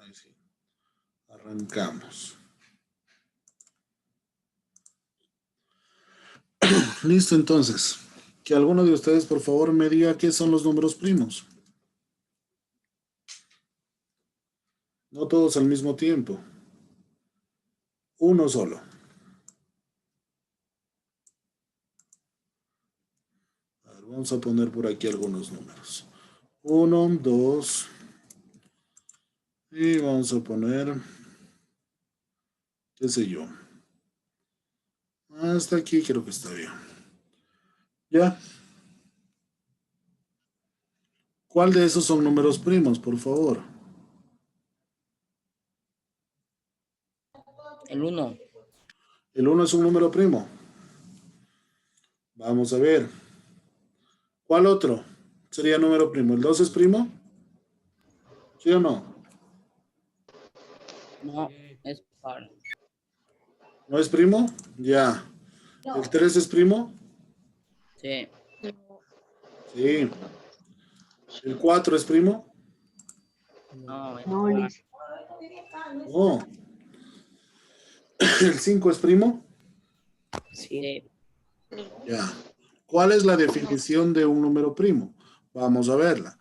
Ahí sí. Arrancamos. Listo, entonces. Que alguno de ustedes, por favor, me diga qué son los números primos. No todos al mismo tiempo. Uno solo. A ver, vamos a poner por aquí algunos números. 1, 2. Y vamos a poner, qué sé yo. Hasta aquí creo que está bien. ¿Ya? ¿Cuál de esos son números primos, por favor? El 1. El 1 es un número primo. Vamos a ver. ¿Cuál otro sería número primo? ¿El 2 es primo? ¿Sí o no? No, es par. ¿No es primo? Ya. ¿El 3 es primo? Sí. Sí. ¿El 4 es primo? No, es No, par. Liz. No. ¿El 5 es primo? Sí. Ya. ¿Cuál es la definición de un número primo? Vamos a verla.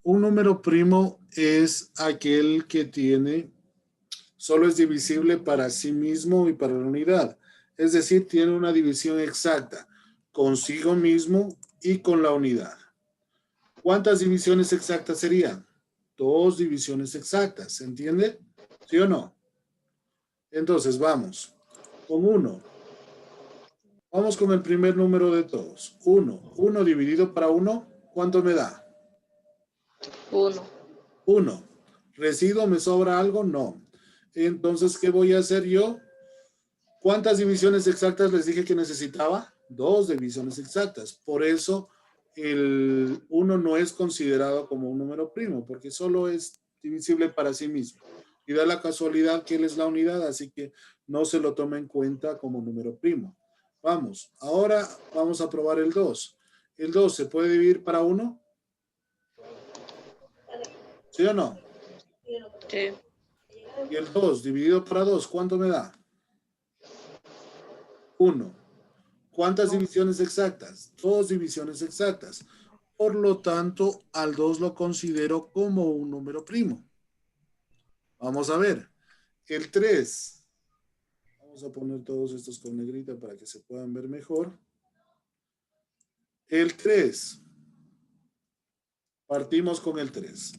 Un número primo es aquel que tiene, solo es divisible para sí mismo y para la unidad. Es decir, tiene una división exacta consigo mismo y con la unidad. ¿Cuántas divisiones exactas serían? 2 divisiones exactas, ¿se entiende? ¿Sí o no? Entonces, vamos con 1. Vamos con el primer número de todos. 1. 1 dividido para 1, ¿cuánto me da? 1. 1. ¿Residuo? ¿Me sobra algo? No. Entonces, ¿qué voy a hacer yo? ¿Cuántas divisiones exactas les dije que necesitaba? 2 divisiones exactas. Por eso el 1 no es considerado como un número primo, porque solo es divisible para sí mismo. Y da la casualidad que él es la unidad, así que no se lo toma en cuenta como número primo. Vamos, ahora vamos a probar el 2. ¿El 2 se puede dividir para 1? ¿Sí o no? Sí. Y el 2 dividido para 2, ¿cuánto me da? 1. ¿Cuántas divisiones exactas? 2 divisiones exactas. Por lo tanto, al 2 lo considero como un número primo. Vamos a ver. El 3. Vamos a poner todos estos con negrita para que se puedan ver mejor. El 3. Partimos con el 3.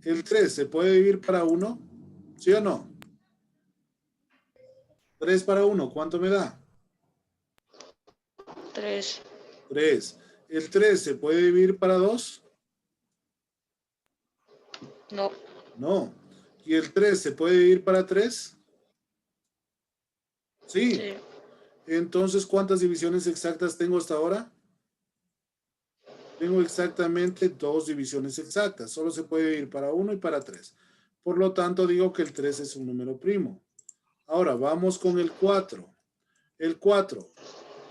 ¿El 3 se puede dividir para 1? ¿Sí o no? 3 para 1, ¿cuánto me da? 3. 3. ¿El 3 se puede dividir para 2? No. No. ¿Y el 3 se puede dividir para 3? Sí. Sí. Entonces, ¿cuántas divisiones exactas tengo hasta ahora? Tengo exactamente 2 divisiones exactas. Solo se puede dividir para 1 y para 3. Por lo tanto, digo que el 3 es un número primo. Ahora, vamos con el 4. El 4,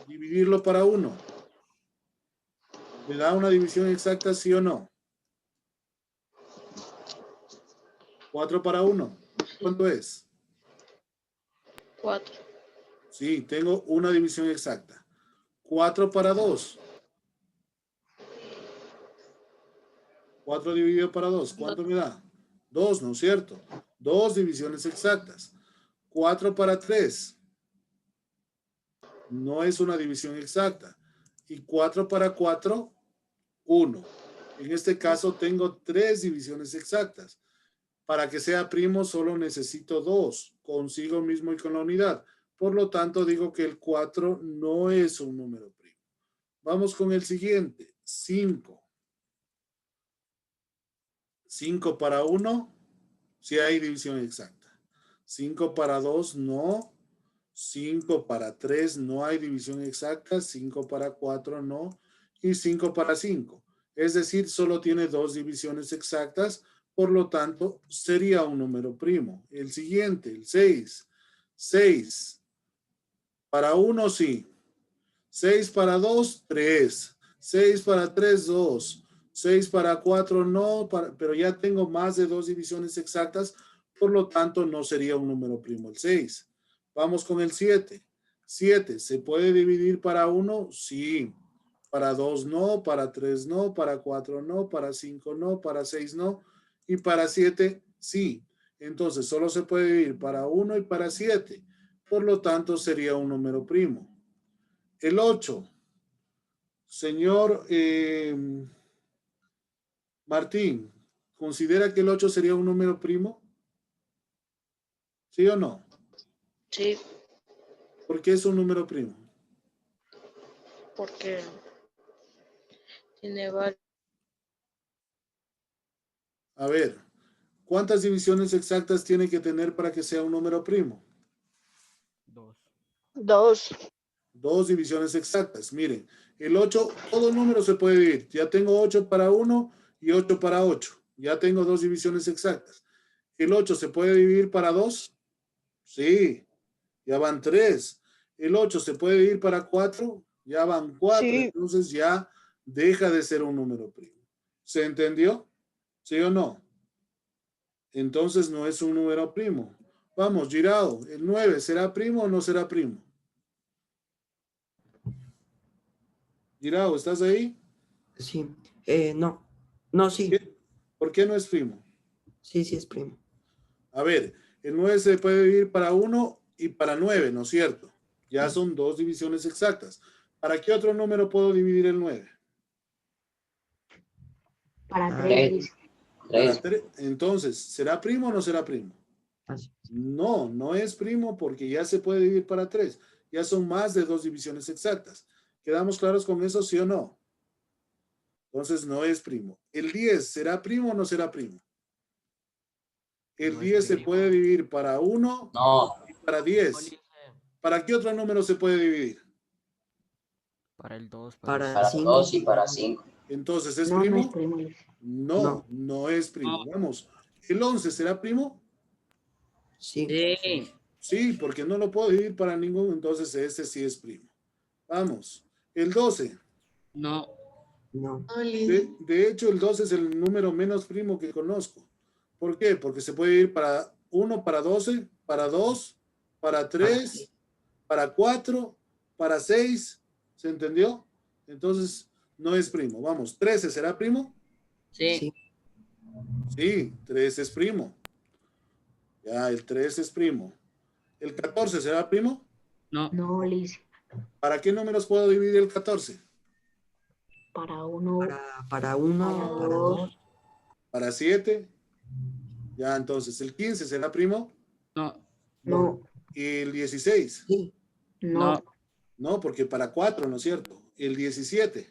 dividirlo para 1. ¿Me da una división exacta, sí o no? 4 para 1. ¿Cuánto es? 4. Sí, tengo una división exacta. 4 para 2. 4 dividido para 2. ¿Cuánto me da? 2, ¿no es cierto? 2 divisiones exactas. 4 para 3. No es una división exacta. Y 4 para 4, 1. En este caso tengo 3 divisiones exactas. Para que sea primo solo necesito 2, consigo mismo y con la unidad. Por lo tanto, digo que el 4 no es un número primo. Vamos con el siguiente, 5. 5 para 1, sí hay división exacta. 5 para 2, no. 5 para 3, no hay división exacta. 5 para 4, no. Y 5 para 5. Es decir, solo tiene 2 divisiones exactas. Por lo tanto, sería un número primo. El siguiente, el 6. 6 para 1, sí. 6 para 2, 3. 6 para 3, 2. 6 para 4, no, pero ya tengo más de 2 divisiones exactas. Por lo tanto, no sería un número primo el 6. Vamos con el 7. 7, ¿se puede dividir para 1? Sí. Para 2 no, para 3 no, para 4 no, para 5 no, para 6 no. Y para 7 sí. Entonces, solo se puede dividir para 1 y para 7. Por lo tanto, sería un número primo. El 8. Señor Martín, ¿considera que el 8 sería un número primo? ¿Sí o no? Sí, ¿Por qué es un número primo? porque tiene varios. A ver, ¿cuántas divisiones exactas tiene que tener para que sea un número primo? 2. 2. 2 divisiones exactas. Miren, el 8, todo número se puede dividir. Ya tengo 8 para 1 y 8 para 8. Ya tengo 2 divisiones exactas. ¿El 8 se puede dividir para 2? Sí, ya van 3. ¿El 8 se puede dividir para 4? Ya van 4. Sí. Entonces ya deja de ser un número primo. ¿Se entendió? ¿Sí o no? Entonces no es un número primo. Vamos, Girao, ¿el 9 será primo o no será primo? Girao, ¿estás ahí? Sí. No. No, sí. ¿Por qué no es primo? Sí, sí es primo. A ver, el 9 se puede dividir para 1 y para 9, ¿no es cierto? Ya son 2 divisiones exactas. ¿Para qué otro número puedo dividir el 9? Para Ah, 3. Para 3. Entonces, ¿será primo o no será primo? así. No, no es primo porque ya se puede dividir para 3. Ya son más de 2 divisiones exactas. ¿Quedamos claros con eso, sí o no? Entonces no es primo. ¿El 10 será primo o no será primo? El No es 10 se primo. puede dividir para 1 No. y para 10. ¿Para qué otro número se puede dividir? Para el 2, Para para 5. 2 y para 5. Entonces, ¿es No, no es primo? primo. No, No. no es primo. Vamos. ¿El 11 será primo? Sí. Sí. Sí, porque no lo puedo dividir para ninguno, entonces este sí es primo. Vamos. El 12. No. No. De hecho, el 12 es el número menos primo que conozco. ¿Por qué? Porque se puede ir para 1, para 12, para 2, para 3, para 4, para 6. ¿Se entendió? Entonces, no es primo. Vamos, 13 será primo. Sí. Sí. Sí, 3 es primo. Ya, el 3 es primo. ¿El 14 será primo? No. No, Liz. ¿Para qué números puedo dividir el 14? Para 1, Para 1, para para 2. 2. ¿Para 7? Ya, entonces, ¿el 15 será primo? No. No, ¿Y el 16? Sí. no. No, porque para 4, ¿no es cierto? El 17.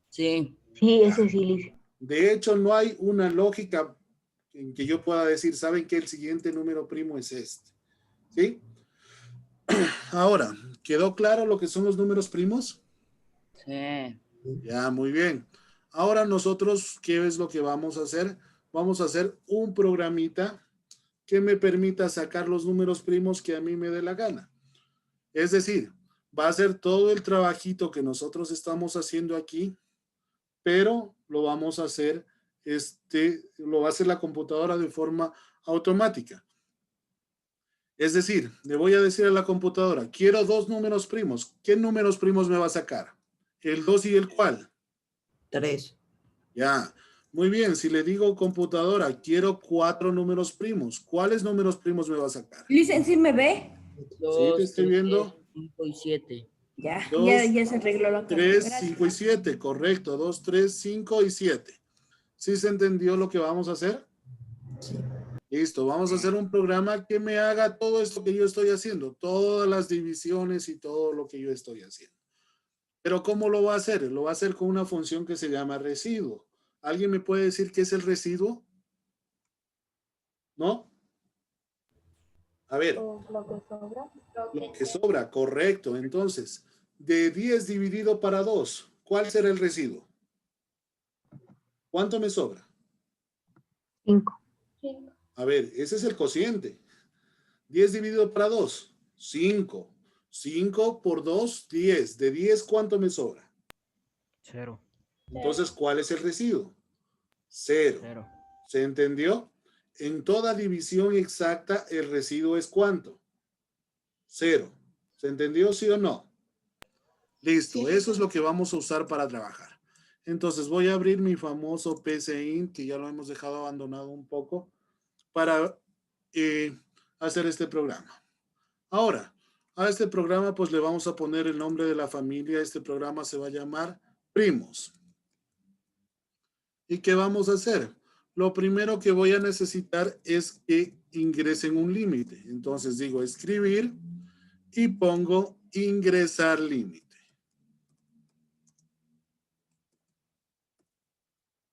Sí. Sí, ese sí, Liz. De hecho, no hay una lógica en que yo pueda decir, ¿saben que el siguiente número primo es este? ¿Sí? Ahora, ¿quedó claro lo que son los números primos? Sí. Ya, muy bien. Ahora nosotros, ¿qué es lo que vamos a hacer? Vamos a hacer un programita que me permita sacar los números primos que a mí me dé la gana. Es decir, va a ser todo el trabajito que nosotros estamos haciendo aquí, pero lo vamos a hacer, lo va a hacer la computadora de forma automática. Es decir, le voy a decir a la computadora, quiero 2 números primos. ¿Qué números primos me va a sacar? ¿El 2 y el cuál? 3. Ya, muy bien. Si le digo computadora, quiero 4 números primos. ¿Cuáles números primos me va a sacar? Licen, ¿sí me ve? Sí, te 2, estoy 3, viendo. 5 y 7. Ya, 2, ya se arregló la cosa. 3, Gracias. 5 y 7. Correcto. 2, 3, 5 y 7. ¿Sí se entendió lo que vamos a hacer? Sí. Listo. Vamos a hacer un programa que me haga todo esto que yo estoy haciendo. Todas las divisiones y todo lo que yo estoy haciendo. Pero ¿cómo lo va a hacer? Lo va a hacer con una función que se llama residuo. ¿Alguien me puede decir qué es el residuo? ¿No? A ver, Lo que sobra. lo que sobra, correcto. Entonces, de 10 dividido para 2, ¿cuál será el residuo? ¿Cuánto me sobra? 5. A ver, ese es el cociente. 10 dividido para 2, 5. 5 por 2, 10. De 10, ¿cuánto me sobra? 0. Entonces, ¿cuál es el residuo? 0. 0. ¿Se entendió? En toda división exacta, el residuo es ¿cuánto? 0. ¿Se entendió, sí o no? Listo, eso es lo que vamos a usar para trabajar. Entonces voy a abrir mi famoso PCInt, que ya lo hemos dejado abandonado un poco, para hacer este programa. Ahora, a este programa pues le vamos a poner el nombre de la familia. Este programa se va a llamar primos. ¿Y qué vamos a hacer? Lo primero que voy a necesitar es que ingresen un límite. Entonces digo escribir y pongo ingresar límite.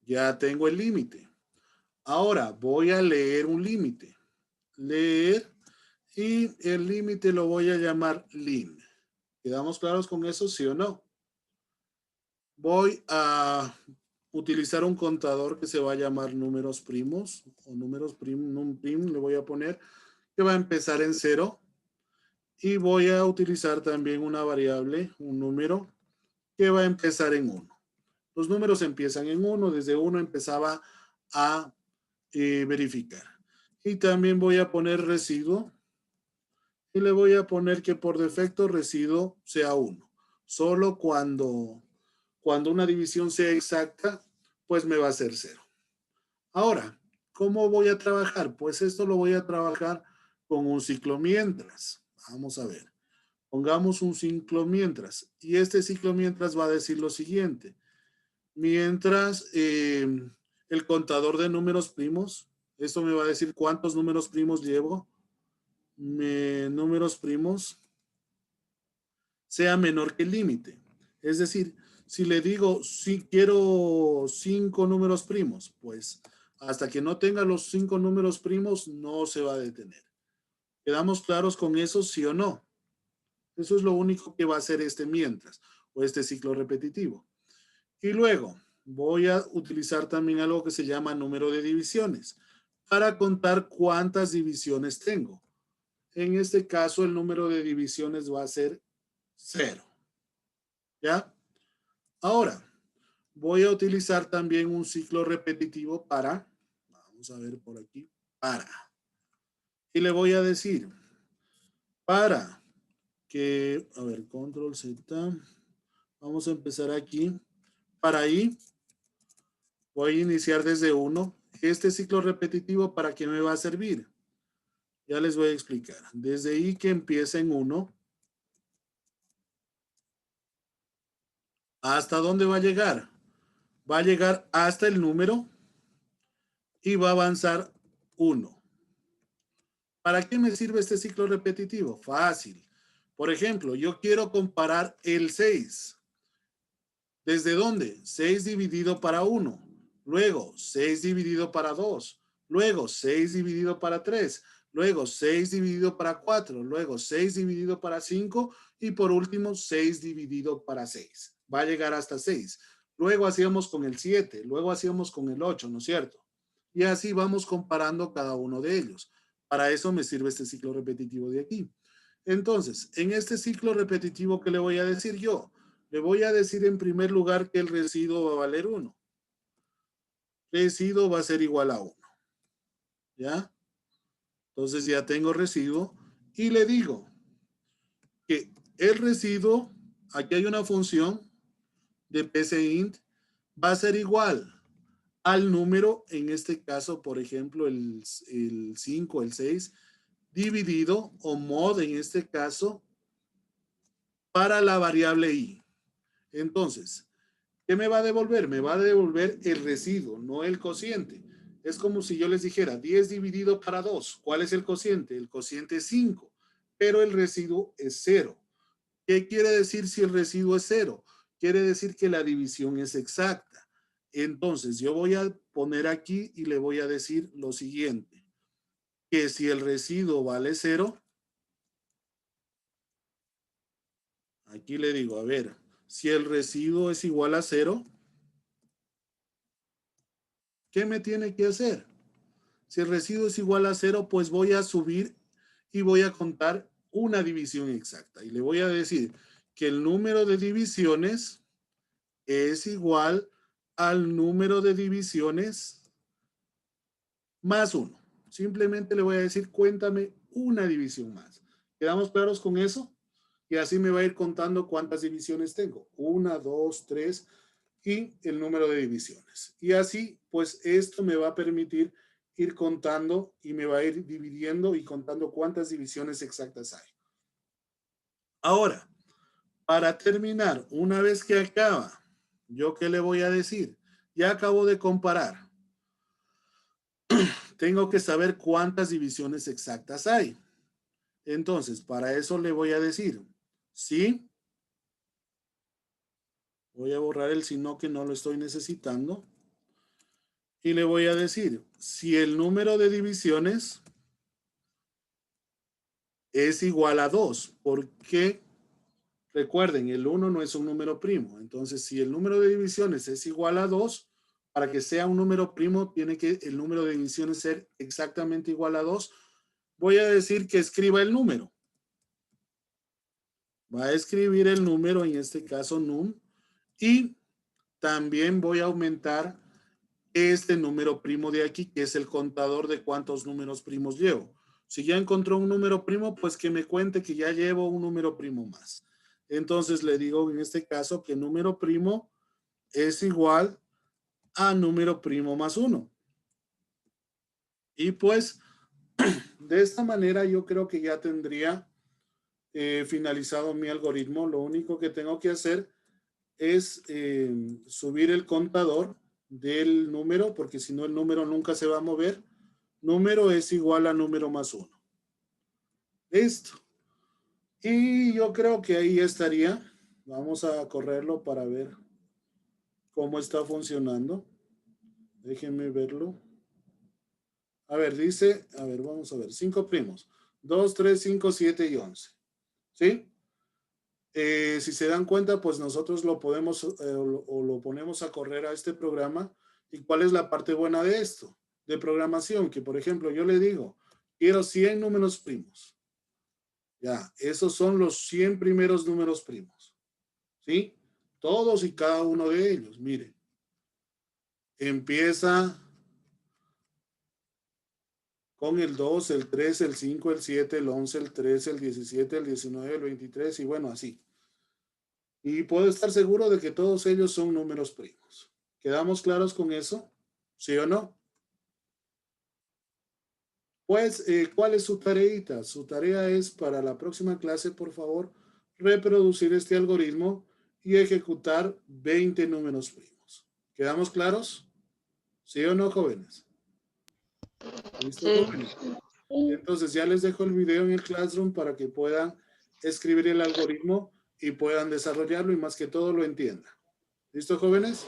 Ya tengo el límite. Ahora voy a leer un límite. Leer y el límite lo voy a llamar lin. ¿Quedamos claros con eso, sí o no? Voy a utilizar un contador que se va a llamar números primos o números num prim, le voy a poner, que va a empezar en 0. Y voy a utilizar también una variable, un número, que va a empezar en 1. Los números empiezan en 1, desde 1 empezaba a verificar. Y también voy a poner residuo y le voy a poner que por defecto residuo sea 1. Solo cuando una división sea exacta, pues me va a ser 0. Ahora, ¿cómo voy a trabajar? Pues esto lo voy a trabajar con un ciclo mientras. Vamos a ver. Pongamos un ciclo mientras. Y este ciclo mientras va a decir lo siguiente. Mientras el contador de números primos, esto me va a decir cuántos números primos llevo. Números primos sea menor que el límite. Es decir, si le digo, si quiero 5 números primos, pues hasta que no tenga los 5 números primos, no se va a detener. ¿Quedamos claros con eso, sí o no? Eso es lo único que va a hacer este mientras, o este ciclo repetitivo. Y luego voy a utilizar también algo que se llama número de divisiones, para contar cuántas divisiones tengo. En este caso, el número de divisiones va a ser 0. ¿Ya? Ahora, voy a utilizar también un ciclo repetitivo para, vamos a ver por aquí, para. Y le voy a decir, para que, a ver, control Z, vamos a empezar aquí. Para i, voy a iniciar desde 1. Este ciclo repetitivo, ¿para qué me va a servir? Ya les voy a explicar. Desde i que empieza en 1, ¿hasta dónde va a llegar? Va a llegar hasta el número y va a avanzar 1. ¿Para qué me sirve este ciclo repetitivo? Fácil. Por ejemplo, yo quiero comparar el 6. ¿Desde dónde? 6 dividido para 1. Luego, 6 dividido para 2. Luego, 6 dividido para 3. Luego, 6 dividido para 4. Luego, 6 dividido para 5. Y por último, 6 dividido para 6. Va a llegar hasta 6. Luego hacíamos con el 7. Luego hacíamos con el 8, ¿no es cierto? Y así vamos comparando cada uno de ellos. Para eso me sirve este ciclo repetitivo de aquí. Entonces, en este ciclo repetitivo, ¿qué le voy a decir yo? Le voy a decir en primer lugar que el residuo va a valer 1. Residuo va a ser igual a 1. ¿Ya? Entonces ya tengo residuo y le digo que el residuo, aquí hay una función de PCInt, va a ser igual al número, en este caso, por ejemplo, el 5, el 6, dividido, o mod en este caso, para la variable i. Entonces, ¿qué me va a devolver? Me va a devolver el residuo, no el cociente. Es como si yo les dijera 10 dividido para 2. ¿Cuál es el cociente? El cociente es 5, pero el residuo es 0. ¿Qué quiere decir si el residuo es 0? Quiere decir que la división es exacta. Entonces, yo voy a poner aquí y le voy a decir lo siguiente, que si el residuo vale 0, aquí le digo, a ver, si el residuo es igual a 0, ¿qué me tiene que hacer? Si el residuo es igual a 0, pues voy a subir y voy a contar una división exacta. Y le voy a decir que el número de divisiones es igual al número de divisiones más 1. Simplemente le voy a decir, cuéntame una división más. ¿Quedamos claros con eso? Y así me va a ir contando cuántas divisiones tengo. 1, 2, 3 y el número de divisiones. Y así, pues esto me va a permitir ir contando y me va a ir dividiendo y contando cuántas divisiones exactas hay. Ahora, para terminar, una vez que acaba, ¿yo qué le voy a decir? Ya acabo de comparar. Tengo que saber cuántas divisiones exactas hay. Entonces, para eso le voy a decir, ¿sí? Voy a borrar el sino que no lo estoy necesitando. Y le voy a decir, si el número de divisiones es igual a 2, porque recuerden, el 1 no es un número primo. Entonces, si el número de divisiones es igual a 2, para que sea un número primo, tiene que el número de divisiones ser exactamente igual a 2. Voy a decir que escriba el número. Va a escribir el número, en este caso num, y también voy a aumentar este número primo de aquí, que es el contador de cuántos números primos llevo. Si ya encontró un número primo, pues que me cuente que ya llevo un número primo más. Entonces le digo en este caso que número primo es igual a número primo más 1. Y pues de esta manera yo creo que ya tendría finalizado mi algoritmo. Lo único que tengo que hacer es subir el contador del número, porque si no el número nunca se va a mover. Número es igual a número más 1. Listo. Y yo creo que ahí estaría. Vamos a correrlo para ver cómo está funcionando. Déjenme verlo. A ver, dice, a ver, vamos a ver, 5 primos. 2, 3, 5, 7 y 11. ¿Sí? Si se dan cuenta, pues nosotros lo podemos o lo ponemos a correr a este programa. ¿Y cuál es la parte buena de esto? De programación, que por ejemplo yo le digo, quiero 100 números primos. Ya, esos son los 100 primeros números primos. ¿Sí? Todos y cada uno de ellos, miren. Empieza con el 2, el 3, el 5, el 7, el 11, el 13, el 17, el 19, el 23 y bueno, así. Y puedo estar seguro de que todos ellos son números primos. ¿Quedamos claros con eso? ¿Sí o no? Pues, ¿cuál es su tareita? Su tarea es para la próxima clase, por favor, reproducir este algoritmo y ejecutar 20 números primos. ¿Quedamos claros? ¿Sí o no, jóvenes? ¿Listo, Sí. jóvenes? Entonces ya les dejo el video en el Classroom para que puedan escribir el algoritmo y puedan desarrollarlo y más que todo lo entiendan. ¿Listo, jóvenes?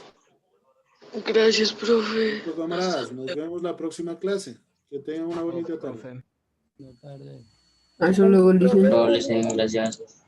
Gracias, profe. Pues, camaradas, nos vemos la próxima clase. Que tengan una bonita tarde. Profe. Buenas tardes. Eso luego dicen. Gracias.